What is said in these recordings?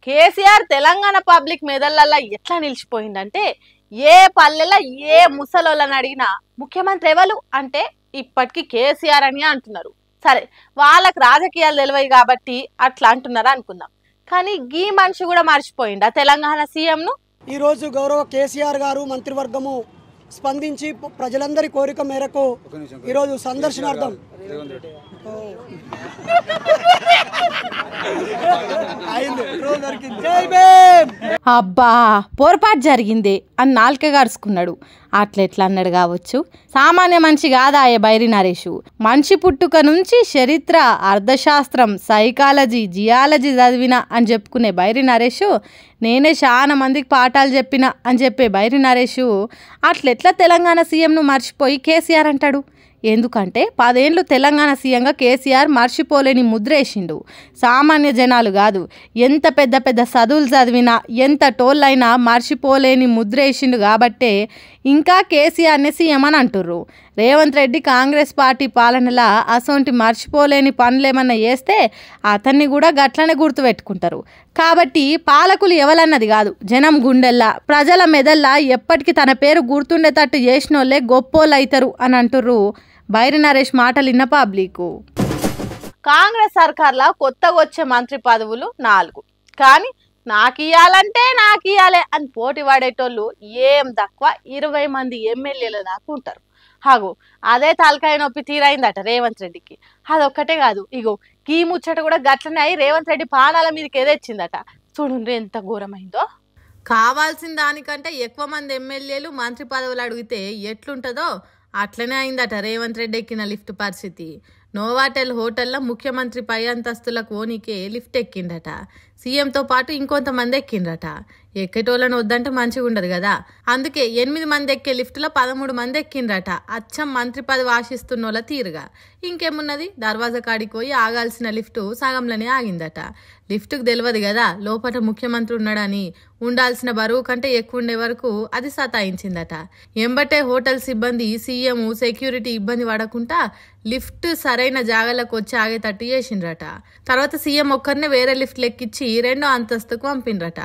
KCR Telangana public మెదళ్ళల్లో ఎట్లా నిలిచిపోయిందంటే ఏ పల్లెల ఏ ముసలోళ్ళని అడిగినా ముఖ్యమంత్రి ఎవరు అంటే ఇప్పటికీ కేసీఆర్ అని అంటున్నారు. సరే వాళ్ళకి రాజకీయాలు తెలివై కాబట్టి అట్లా అంటున్నారు అనుకుందాం. కానీ గీ మనిషి కూడా మర్చిపోయిండా తెలంగాణ సీఎంను? ఈరోజు గౌరవ కేసీఆర్ గారు మంత్రివర్గము స్పందించి ప్రజలందరి కోరిక మేరకు ఈరోజు సందర్శనార్థం అబ్బా పొరపాటు జరిగిందే అని నాలుక గారుచుకున్నాడు. అట్లెట్లా అన్నాడు కావచ్చు. సామాన్య మనిషి కాదాయే బైరి నరేషు. మనిషి పుట్టుక నుంచి చరిత్ర, అర్థశాస్త్రం, సైకాలజీ, జియాలజీ చదివిన అని చెప్పుకునే బైరి నరేషు నేనే చాలా మందికి పాఠాలు చెప్పిన అని చెప్పే బైరి నరేషు అట్లెట్లా తెలంగాణ సీఎంను మర్చిపోయి కేసీఆర్ అంటాడు? ఎందుకంటే 10 ఏళ్ళు తెలంగాణ సీఎంగా కేసీఆర్ మర్చిపోలేని ముద్ర వేసిండు. సామాన్య జనాలు కాదు, ఎంత పెద్ద పెద్ద చదువులు చదివినా ఎంత టోళ్ళైనా మర్చిపోలేని ముద్ర వేసిండు. కాబట్టే ఇంకా కేసీఆర్ని సీఎం అని అంటుర్రు. రేవంత్ రెడ్డి కాంగ్రెస్ పార్టీ పాలనలా అసొంటి మర్చిపోలేని పనులేమన్నా చేస్తే అతన్ని కూడా గట్లనే గుర్తుపెట్టుకుంటారు. కాబట్టి పాలకులు ఎవలన్నది కాదు, జనం గుండెల్లా ప్రజల మెదల్లా ఎప్పటికీ తన పేరు గుర్తుండేటట్టు చేసినోళ్ళే గొప్పోళ్ళు అవుతారు అని అంటుర్రు బైరి నరేష్ మాటలు విన్న పబ్లిక్. కాంగ్రెస్ సర్కార్లో కొత్తగా వచ్చే మంత్రి పదవులు 4, కానీ నాకు ఇయ్యాలే అని పోటీ పడేటోళ్ళు ఏం తక్కువ 20 మంది ఎమ్మెల్యేల దాకా ఉంటారు. హాగో అదే తలకాయ నొప్పి తీరైందట రేవంత్ రెడ్డికి. అదొక్కటే కాదు, ఇగో ఈ ముచ్చట కూడా గట్లనే అయి రేవంత్ రెడ్డి పానాల మీదకి ఎదొచ్చిందట. చూడండి ఎంత ఘోరమైందో. కావాల్సిన దానికంటే ఎక్కువ మంది ఎమ్మెల్యేలు మంత్రి పదవులు అడిగితే ఎట్లుంటుందో అట్లనే అయిందట రేవంత్ రెడ్డి ఎక్కిన లిఫ్ట్ పరిస్థితి. నోవాటెల్ హోటల్లో ముఖ్యమంత్రి పై అంతస్తులకు ఓనికే లిఫ్ట్ ఎక్కిండట. సీఎంతో పాటు ఇంకొంతమంది ఎక్కిండ్రట. ఎక్కేటోళ్ళని వద్దంటే మంచిగా ఉండదు కదా, అందుకే 8 మంది ఎక్కే లిఫ్ట్లో 13 మంది ఎక్కిండ్రట. అచ్చం మంత్రి పదవి ఆశిస్తున్న వాళ్ళ తీరుగా. ఇంకేమున్నది, దర్వాజా కాడికి పోయి ఆగాల్సిన లిఫ్టు సగంలోనే ఆగిందట. లిఫ్ట్కు తెలియదు కదా లోపల ముఖ్యమంత్రి ఉన్నాడని. ఉండాల్సిన బరువు కంటే ఎక్కువ ఉండే వరకు అది సతాయించిందట. ఎంబటే హోటల్ సిబ్బంది సీఎం సెక్యూరిటీ ఇబ్బంది పడకుండా లిఫ్ట్ సరైన జాగాలకు వచ్చి ఆగేటట్టు చేసిండ్రట. తర్వాత సీఎం ఒక్కరినే వేరే లిఫ్ట్ లెక్కించి 2వ అంతస్తుకు పంపిండ్రట.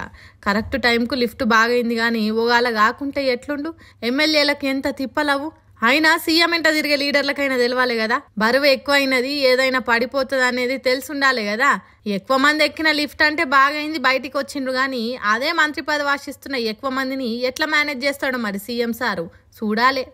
కరెక్ట్ టైంకు లిఫ్ట్ బాగైంది కానీ ఓగాల కాకుంటే ఎట్లుండు? ఎమ్మెల్యేలకు ఎంత తిప్పలవు. అయినా సీఎం ఎంట తిరిగే లీడర్లకైనా తెలవాలి కదా, బరువు ఎక్కువ అయినది ఏదైనా పడిపోతుంది అనేది తెలుసుండాలి కదా. ఎక్కువ మంది ఎక్కిన లిఫ్ట్ అంటే బాగైంది బయటికి వచ్చిండ్రు కానీ అదే మంత్రి పదవి ఆశిస్తున్న ఎక్కువ మందిని ఎట్లా మేనేజ్ చేస్తాడో మరి సీఎం సారు చూడాలి.